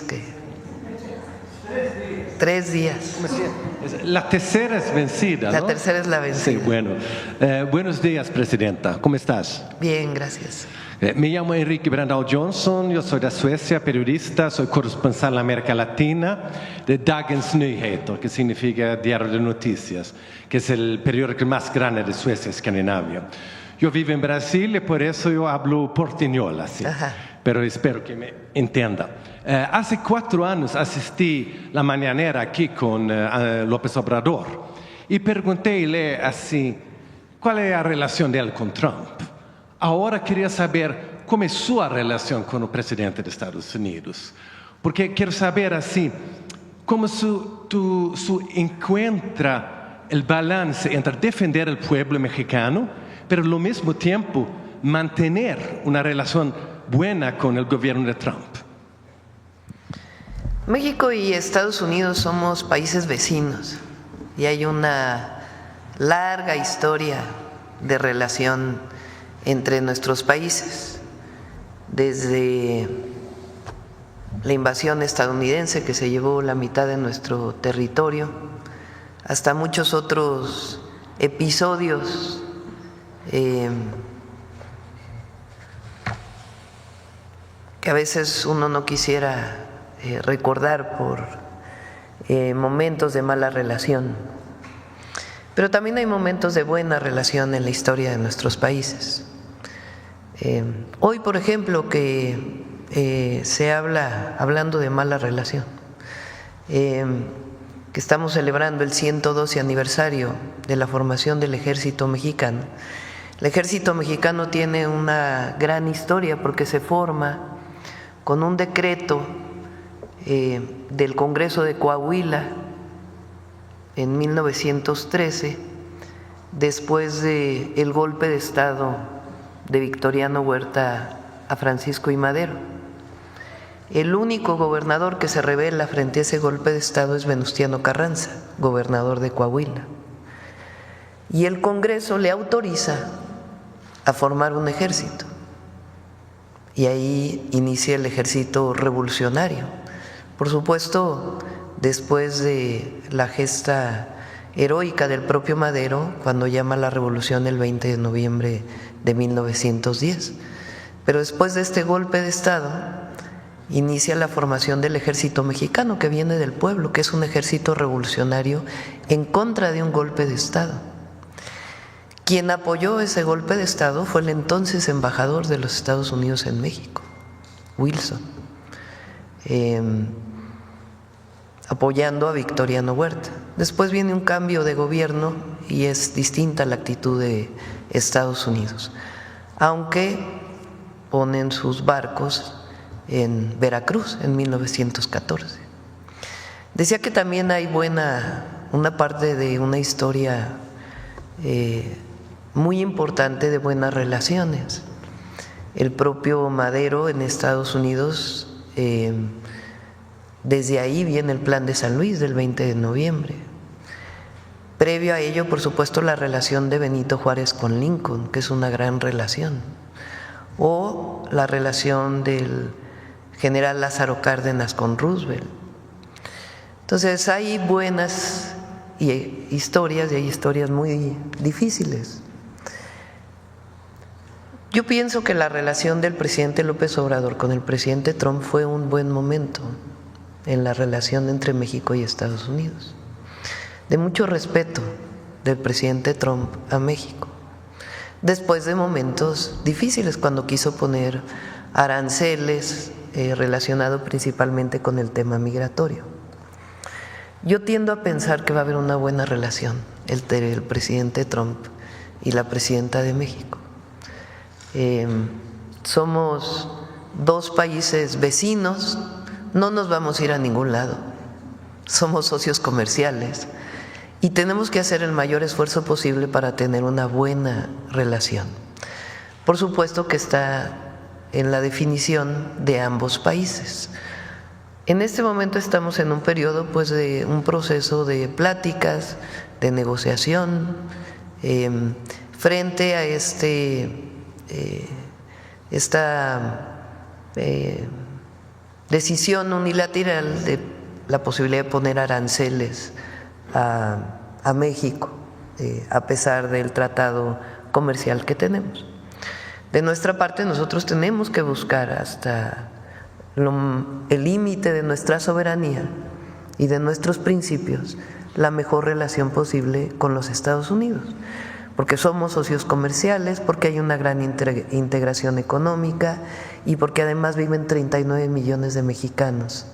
que 3 días. La tercera es vencida, ¿no? La tercera es la vencida. Sí, bueno. Buenos días, Presidenta. ¿Cómo estás? Bien, gracias. Me llamo Enrique Brandao Johnson, yo soy de Suecia, periodista, soy corresponsal en América Latina de Dagens Nyheter, que significa Diario de Noticias, que es el periódico más grande de Suecia, Escandinavia. Yo vivo en Brasil y por eso yo hablo portuñol, así. Ajá. Pero espero que me entienda. Hace 4 años asistí la mañanera aquí con López Obrador y preguntéle así, ¿cuál es la relación de él con Trump? Ahora quería saber cómo es su relación con el presidente de Estados Unidos, porque quiero saber así, cómo su encuentra el balance entre defender al pueblo mexicano, pero al mismo tiempo mantener una relación buena con el gobierno de Trump. México y Estados Unidos somos países vecinos y hay una larga historia de relación entre nuestros países, desde la invasión estadounidense que se llevó la mitad de nuestro territorio, hasta muchos otros episodios que a veces uno no quisiera recordar por momentos de mala relación. Pero también hay momentos de buena relación en la historia de nuestros países. Hoy, por ejemplo, que se habla, hablando de mala relación, que estamos celebrando el 112 aniversario de la formación del Ejército Mexicano. El Ejército Mexicano tiene una gran historia porque se forma con un decreto del Congreso de Coahuila en 1913, después del golpe de Estado de Victoriano Huerta a Francisco I. Madero. El único gobernador que se rebela frente a ese golpe de Estado es Venustiano Carranza, gobernador de Coahuila. Y el Congreso le autoriza a formar un ejército. Y ahí inicia el ejército revolucionario. Por supuesto, después de la gesta heroica del propio Madero, cuando llama a la revolución el 20 de noviembre de 1910. Pero después de este golpe de Estado, inicia la formación del Ejército Mexicano, que viene del pueblo, que es un ejército revolucionario en contra de un golpe de Estado. Quien apoyó ese golpe de Estado fue el entonces embajador de los Estados Unidos en México, Wilson, apoyando a Victoriano Huerta. Después viene un cambio de gobierno y es distinta la actitud de Estados Unidos, aunque ponen sus barcos en Veracruz en 1914. Decía que también hay una parte de una historia muy importante de buenas relaciones. El propio Madero en Estados Unidos, desde ahí viene el Plan de San Luis del 20 de noviembre. Previo a ello, por supuesto, la relación de Benito Juárez con Lincoln, que es una gran relación, o la relación del general Lázaro Cárdenas con Roosevelt. Entonces hay buenas historias y hay historias muy difíciles. Yo pienso que la relación del presidente López Obrador con el presidente Trump fue un buen momento en la relación entre México y Estados Unidos, de mucho respeto del presidente Trump a México, después de momentos difíciles cuando quiso poner aranceles relacionado principalmente con el tema migratorio. Yo tiendo a pensar que va a haber una buena relación entre el presidente Trump y la presidenta de México. Somos dos países vecinos, no nos vamos a ir a ningún lado, somos socios comerciales y tenemos que hacer el mayor esfuerzo posible para tener una buena relación. Por supuesto que está en la definición de ambos países. En este momento estamos en un periodo pues de un proceso de pláticas, de negociación, frente a esta decisión unilateral de la posibilidad de poner aranceles a México, a pesar del tratado comercial que tenemos. De nuestra parte, nosotros tenemos que buscar hasta el límite de nuestra soberanía y de nuestros principios la mejor relación posible con los Estados Unidos, porque somos socios comerciales, porque hay una gran integración económica y porque además viven 39 millones de mexicanos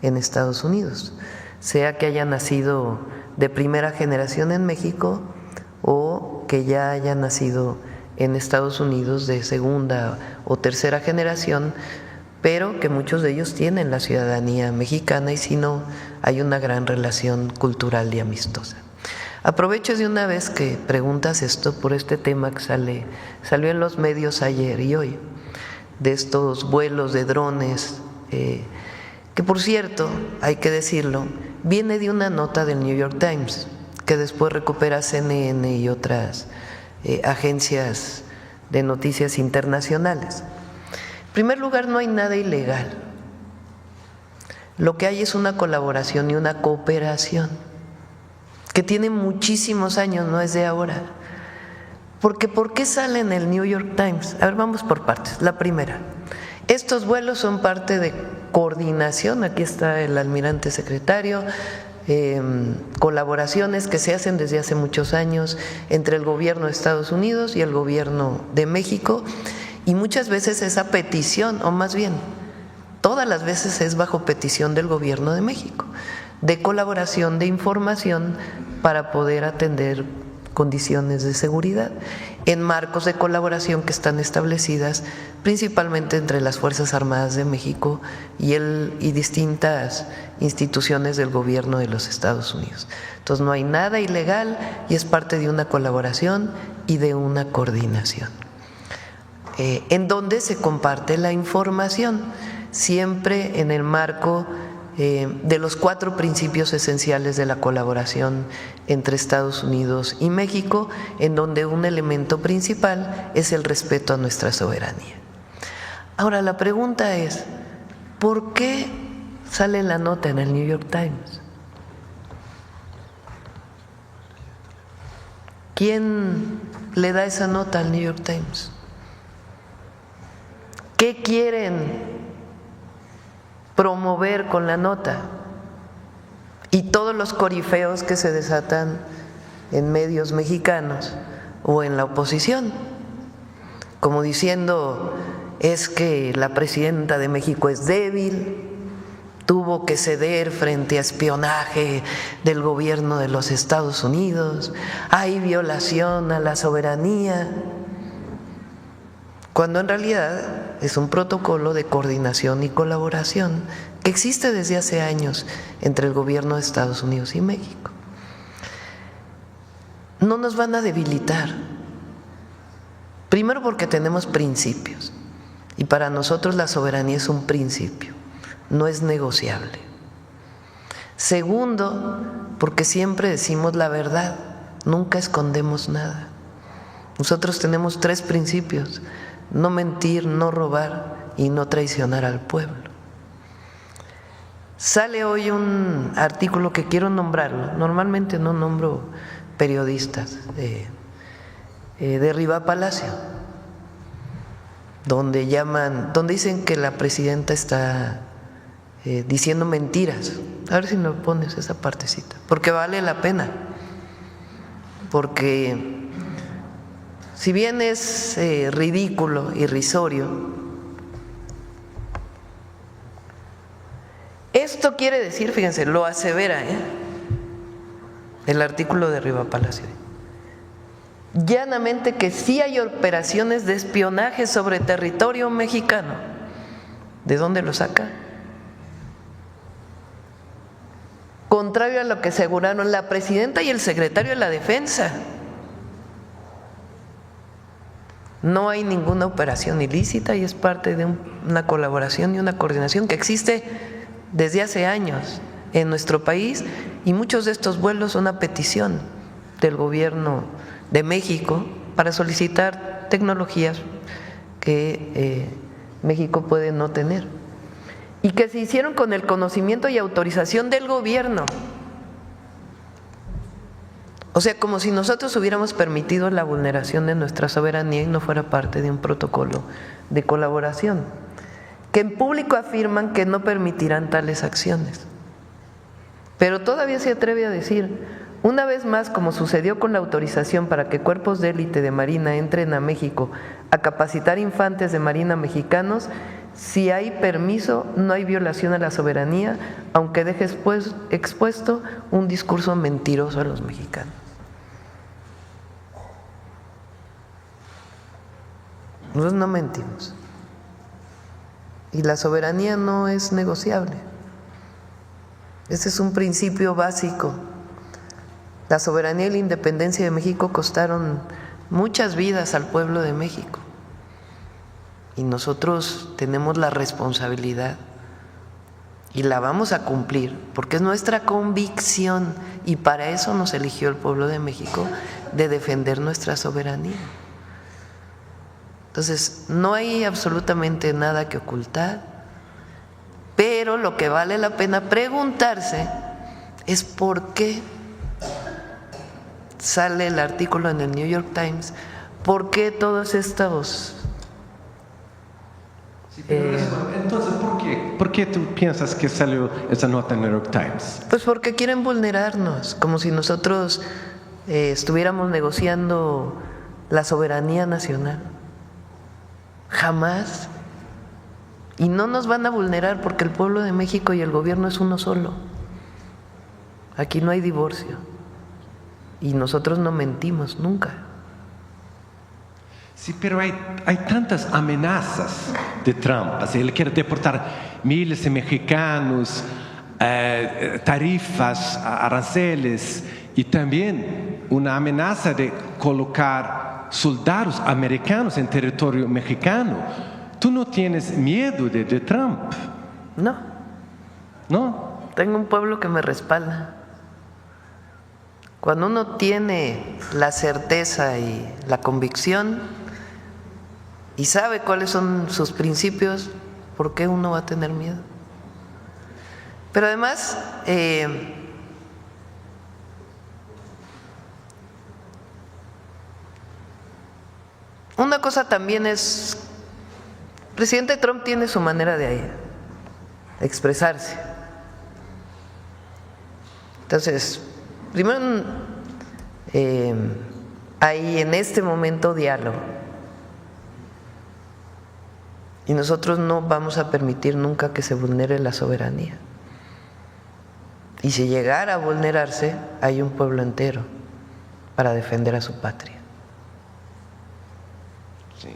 en Estados Unidos, sea que haya nacido de primera generación en México o que ya haya nacido en Estados Unidos de segunda o tercera generación, pero que muchos de ellos tienen la ciudadanía mexicana y si no, hay una gran relación cultural y amistosa. Aprovecho de una vez que preguntas esto por este tema que salió en los medios ayer y hoy, de estos vuelos de drones, que por cierto, hay que decirlo, viene de una nota del New York Times, que después recupera CNN y otras agencias de noticias internacionales. En primer lugar, no hay nada ilegal. Lo que hay es una colaboración y una cooperación que tiene muchísimos años, no es de ahora. Porque ¿por qué sale en el New York Times? A ver, vamos por partes. La primera, estos vuelos son parte de coordinación, aquí está el almirante secretario, colaboraciones que se hacen desde hace muchos años entre el gobierno de Estados Unidos y el gobierno de México, y muchas veces esa petición, o más bien, todas las veces es bajo petición del gobierno de México, de colaboración, de información para poder atender condiciones de seguridad en marcos de colaboración que están establecidas principalmente entre las Fuerzas Armadas de México y distintas instituciones del gobierno de los Estados Unidos. Entonces no hay nada ilegal y es parte de una colaboración y de una coordinación, en donde se comparte la información, siempre en el marco de los 4 principios esenciales de la colaboración entre Estados Unidos y México, en donde un elemento principal es el respeto a nuestra soberanía. Ahora, la pregunta es, ¿por qué sale la nota en el New York Times? ¿Quién le da esa nota al New York Times? ¿Qué quieren promover con la nota? Y todos los corifeos que se desatan en medios mexicanos o en la oposición, como diciendo, es que la presidenta de México es débil, tuvo que ceder frente a espionaje del gobierno de los Estados Unidos, hay violación a la soberanía, cuando en realidad es un protocolo de coordinación y colaboración que existe desde hace años entre el gobierno de Estados Unidos y México. No nos van a debilitar, primero porque tenemos principios y para nosotros la soberanía es un principio, no es negociable. Segundo, porque siempre decimos la verdad, nunca escondemos nada. Nosotros tenemos 3 principios: no mentir, no robar y no traicionar al pueblo. Sale hoy un artículo que quiero nombrarlo, normalmente no nombro periodistas, de Riva Palacio, donde dicen que la presidenta está diciendo mentiras. A ver si me pones esa partecita, porque vale la pena, porque si bien es ridículo, irrisorio, esto quiere decir, fíjense, lo asevera el artículo de Riva Palacio, llanamente que sí hay operaciones de espionaje sobre territorio mexicano. ¿De dónde lo saca? Contrario a lo que aseguraron la presidenta y el secretario de la Defensa. No hay ninguna operación ilícita y es parte de una colaboración y una coordinación que existe desde hace años en nuestro país, y muchos de estos vuelos son a petición del gobierno de México para solicitar tecnologías que México puede no tener. y que se hicieron con el conocimiento y autorización del gobierno. O sea, como si nosotros hubiéramos permitido la vulneración de nuestra soberanía y no fuera parte de un protocolo de colaboración, que en público afirman que no permitirán tales acciones. Pero todavía se atreve a decir, una vez más, como sucedió con la autorización para que cuerpos de élite de Marina entren a México a capacitar infantes de Marina mexicanos, si hay permiso, no hay violación a la soberanía, aunque deje expuesto un discurso mentiroso a los mexicanos. Nosotros no mentimos. Y la soberanía no es negociable. Ese es un principio básico. La soberanía y la independencia de México costaron muchas vidas al pueblo de México. Y nosotros tenemos la responsabilidad y la vamos a cumplir, porque es nuestra convicción, y para eso nos eligió el pueblo de México, de defender nuestra soberanía. Entonces, no hay absolutamente nada que ocultar, pero lo que vale la pena preguntarse es por qué sale el artículo en el New York Times, por qué todos estos… Entonces, ¿por qué tú piensas que salió esa nota en el New York Times? Pues porque quieren vulnerarnos, como si nosotros estuviéramos negociando la soberanía nacional. Jamás. Y no nos van a vulnerar porque el pueblo de México y el gobierno es uno solo. Aquí no hay divorcio. Y nosotros no mentimos nunca. Sí, pero hay tantas amenazas de Trump. Así, él quiere deportar miles de mexicanos, tarifas, aranceles, y también una amenaza de colocar soldados americanos en territorio mexicano. ¿Tú no tienes miedo de Trump? No. ¿No? Tengo un pueblo que me respalda. Cuando uno tiene la certeza y la convicción y sabe cuáles son sus principios, ¿por qué uno va a tener miedo? Pero además, una cosa también es, el presidente Trump tiene su manera de expresarse. Entonces, primero hay en este momento diálogo y nosotros no vamos a permitir nunca que se vulnere la soberanía. Y si llegara a vulnerarse, hay un pueblo entero para defender a su patria. Sí.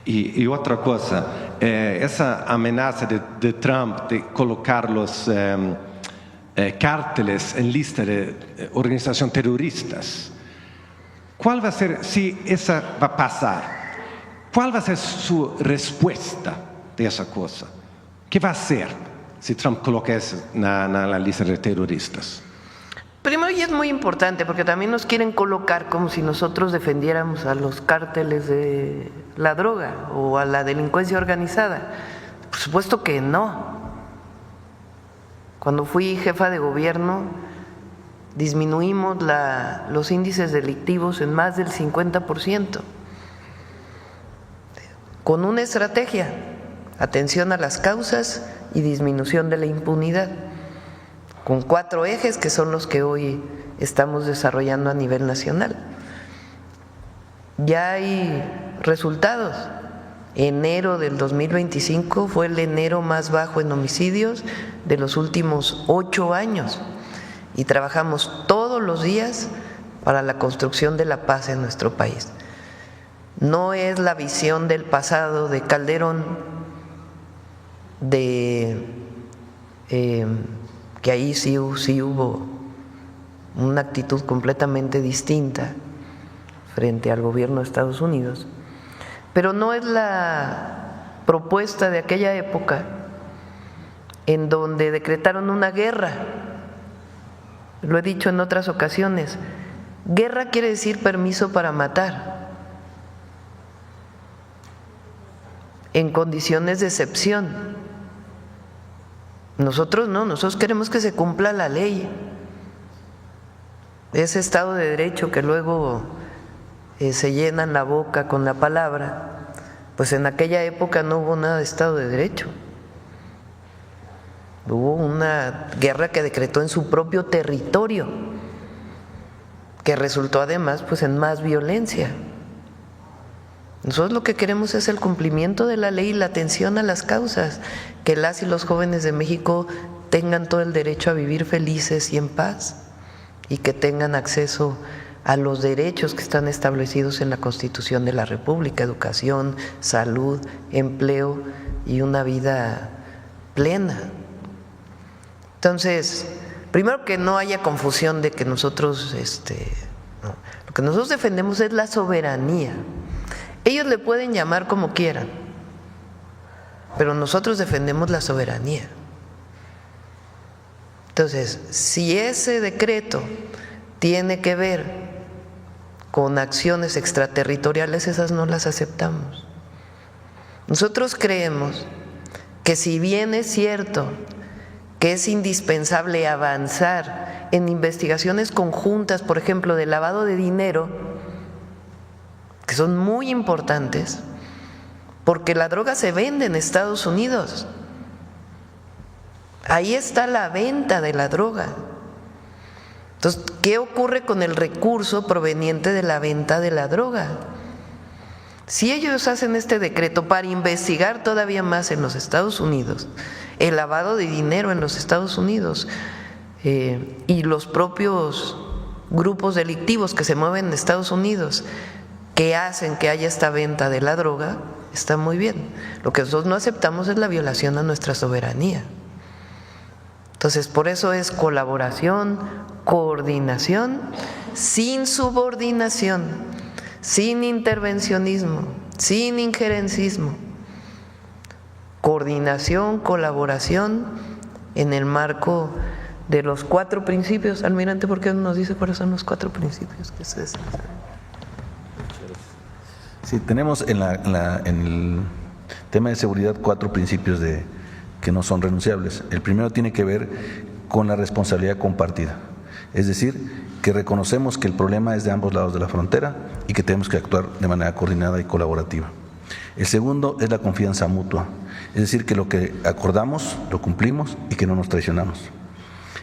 Y otra cosa, esa amenaza de Trump de colocar los cárteles en lista de organización terroristas, ¿cuál va a ser, si esa va a pasar, cuál va a ser su respuesta de esa cosa? ¿Qué va a hacer si Trump coloca eso en la lista de terroristas? Primero, y es muy importante, porque también nos quieren colocar como si nosotros defendiéramos a los cárteles de la droga o a la delincuencia organizada. Por supuesto que no. Cuando fui jefa de gobierno, disminuimos los índices delictivos en más del 50%, con una estrategia: atención a las causas y disminución de la impunidad, con 4 ejes que son los que hoy estamos desarrollando a nivel nacional. Ya hay resultados. Enero del 2025 fue el enero más bajo en homicidios de los últimos 8 años y trabajamos todos los días para la construcción de la paz en nuestro país. No es la visión del pasado de Calderón, que ahí sí hubo una actitud completamente distinta frente al gobierno de Estados Unidos, pero no es la propuesta de aquella época en donde decretaron una guerra. Lo he dicho en otras ocasiones, guerra quiere decir permiso para matar en condiciones de excepción. Nosotros no, nosotros queremos que se cumpla la ley. Ese Estado de Derecho que luego se llenan la boca con la palabra, pues en aquella época no hubo nada de Estado de Derecho. Hubo una guerra que decretó en su propio territorio, que resultó además pues en más violencia. Nosotros lo que queremos es el cumplimiento de la ley y la atención a las causas, que las y los jóvenes de México tengan todo el derecho a vivir felices y en paz, y que tengan acceso a los derechos que están establecidos en la Constitución de la República: educación, salud, empleo y una vida plena. Entonces, primero, que no haya confusión de que nosotros, no. Lo que nosotros defendemos es la soberanía. Ellos le pueden llamar como quieran, pero nosotros defendemos la soberanía. Entonces, si ese decreto tiene que ver con acciones extraterritoriales, esas no las aceptamos. Nosotros creemos que, si bien es cierto que es indispensable avanzar en investigaciones conjuntas, por ejemplo, de lavado de dinero, que son muy importantes, porque la droga se vende en Estados Unidos. Ahí está la venta de la droga. Entonces, ¿qué ocurre con el recurso proveniente de la venta de la droga? Si ellos hacen este decreto para investigar todavía más en los Estados Unidos el lavado de dinero en los Estados Unidos, y los propios grupos delictivos que se mueven en Estados Unidos, que hacen que haya esta venta de la droga, está muy bien. Lo que nosotros no aceptamos es la violación a nuestra soberanía. Entonces, por eso es colaboración, coordinación, sin subordinación, sin intervencionismo, sin injerencismo. Coordinación, colaboración en el marco de los 4 principios. Almirante, ¿por qué no nos dice cuáles son los 4 principios que se dicen? Sí, tenemos en el tema de seguridad 4 principios que no son renunciables. El primero tiene que ver con la responsabilidad compartida, es decir, que reconocemos que el problema es de ambos lados de la frontera y que tenemos que actuar de manera coordinada y colaborativa. El segundo es la confianza mutua, es decir, que lo que acordamos lo cumplimos y que no nos traicionamos.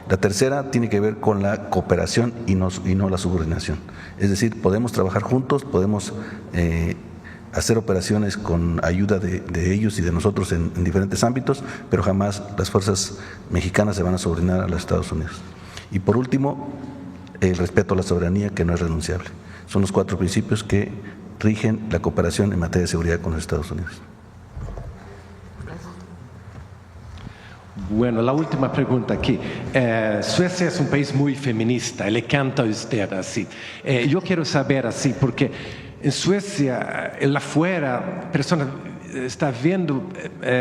La tercera tiene que ver con la cooperación y no la subordinación. Es decir, podemos trabajar juntos, podemos hacer operaciones con ayuda de ellos y de nosotros en diferentes ámbitos, pero jamás las fuerzas mexicanas se van a subordinar a los Estados Unidos. Y por último, el respeto a la soberanía, que no es renunciable. Son los 4 principios que rigen la cooperación en materia de seguridad con los Estados Unidos. Bueno, la última pregunta aquí. Suecia es un país muy feminista, le canta a usted así. Yo quiero saber así, porque en Suecia, en la afuera, personas están viendo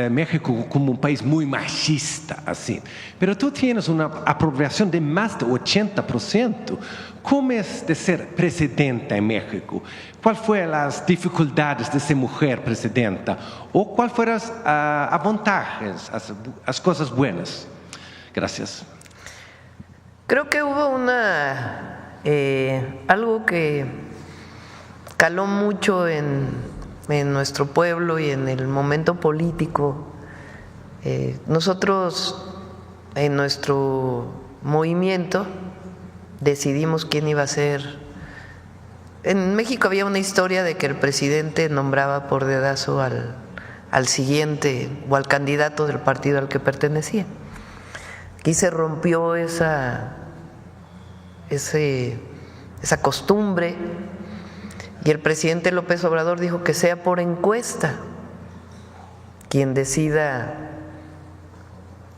México como un país muy machista, así. Pero tú tienes una aprobación de más de 80%. ¿Cómo es de ser presidenta en México? ¿Cuáles fueron las dificultades de ser mujer presidenta? ¿O cuáles fueron las avantajes, las cosas buenas? Gracias. Creo que hubo algo que caló mucho en nuestro pueblo y en el momento político. Nosotros, en nuestro movimiento, decidimos quién iba a ser. En México había una historia de que el presidente nombraba por dedazo al siguiente o al candidato del partido al que pertenecía. Aquí se rompió esa costumbre, y el presidente López Obrador dijo que sea por encuesta quien decida,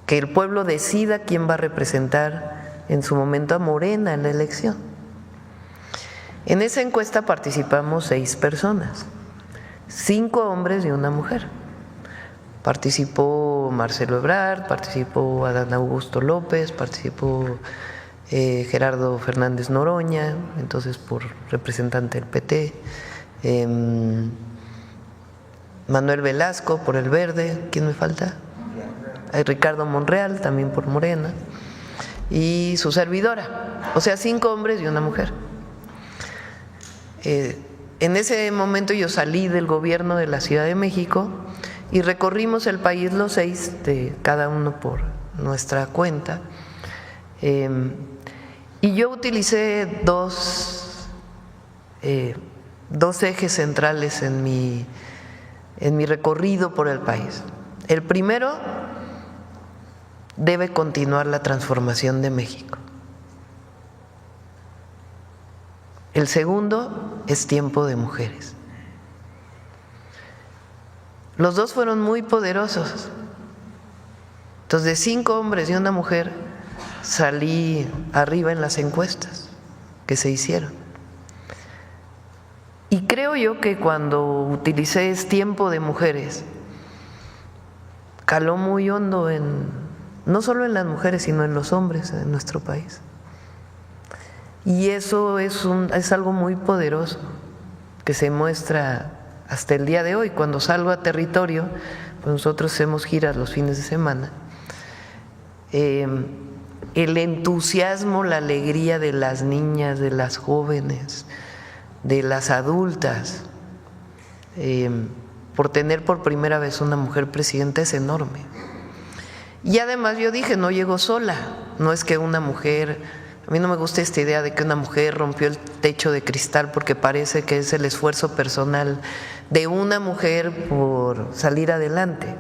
que el pueblo decida quién va a representar en su momento a Morena en la elección. En esa encuesta participamos 6 personas, 5 hombres y una mujer. Participó Marcelo Ebrard, participó Adán Augusto López, participó Gerardo Fernández Noroña, entonces por representante del PT, Manuel Velasco por el Verde. ¿Quién me falta? hay Ricardo Monreal, también por Morena, y su servidora, o sea, 5 hombres y una mujer. En ese momento yo salí del gobierno de la Ciudad de México y recorrimos el país los 6, de cada uno por nuestra cuenta, y yo utilicé dos ejes centrales en mi recorrido por el país. El primero, debe continuar la transformación de México. El segundo es tiempo de mujeres. Los dos fueron muy poderosos. Entonces, de 5 hombres y una mujer, salí arriba en las encuestas que se hicieron. Y creo yo que cuando utilicé es tiempo de mujeres, caló muy hondo no solo en las mujeres, sino en los hombres en nuestro país. Y eso es algo muy poderoso que se muestra hasta el día de hoy. Cuando salgo a territorio, pues nosotros hacemos giras los fines de semana, el entusiasmo, la alegría de las niñas, de las jóvenes, de las adultas, por tener por primera vez una mujer presidenta es enorme. Y además yo dije, no llego sola, no es que una mujer, a mí no me gusta esta idea de que una mujer rompió el techo de cristal, porque parece que es el esfuerzo personal de una mujer por salir adelante,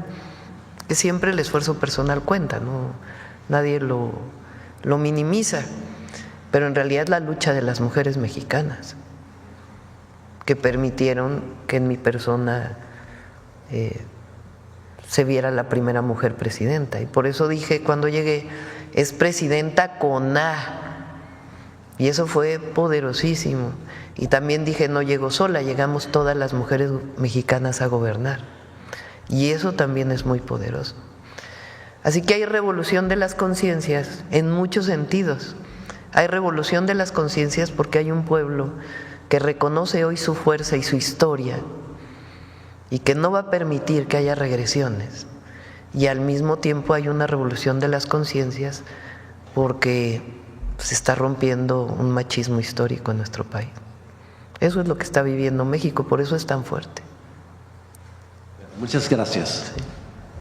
que siempre el esfuerzo personal cuenta, ¿no? Nadie lo minimiza, pero en realidad es la lucha de las mujeres mexicanas que permitieron que en mi persona se viera la primera mujer presidenta. Y por eso dije cuando llegué, es presidenta con A, y eso fue poderosísimo. Y también dije, no llego sola, llegamos todas las mujeres mexicanas a gobernar, y eso también es muy poderoso. Así que hay revolución de las conciencias en muchos sentidos. Hay revolución de las conciencias porque hay un pueblo que reconoce hoy su fuerza y su historia y que no va a permitir que haya regresiones. Y al mismo tiempo hay una revolución de las conciencias porque se está rompiendo un machismo histórico en nuestro país. Eso es lo que está viviendo México, por eso es tan fuerte. Muchas gracias. Sí.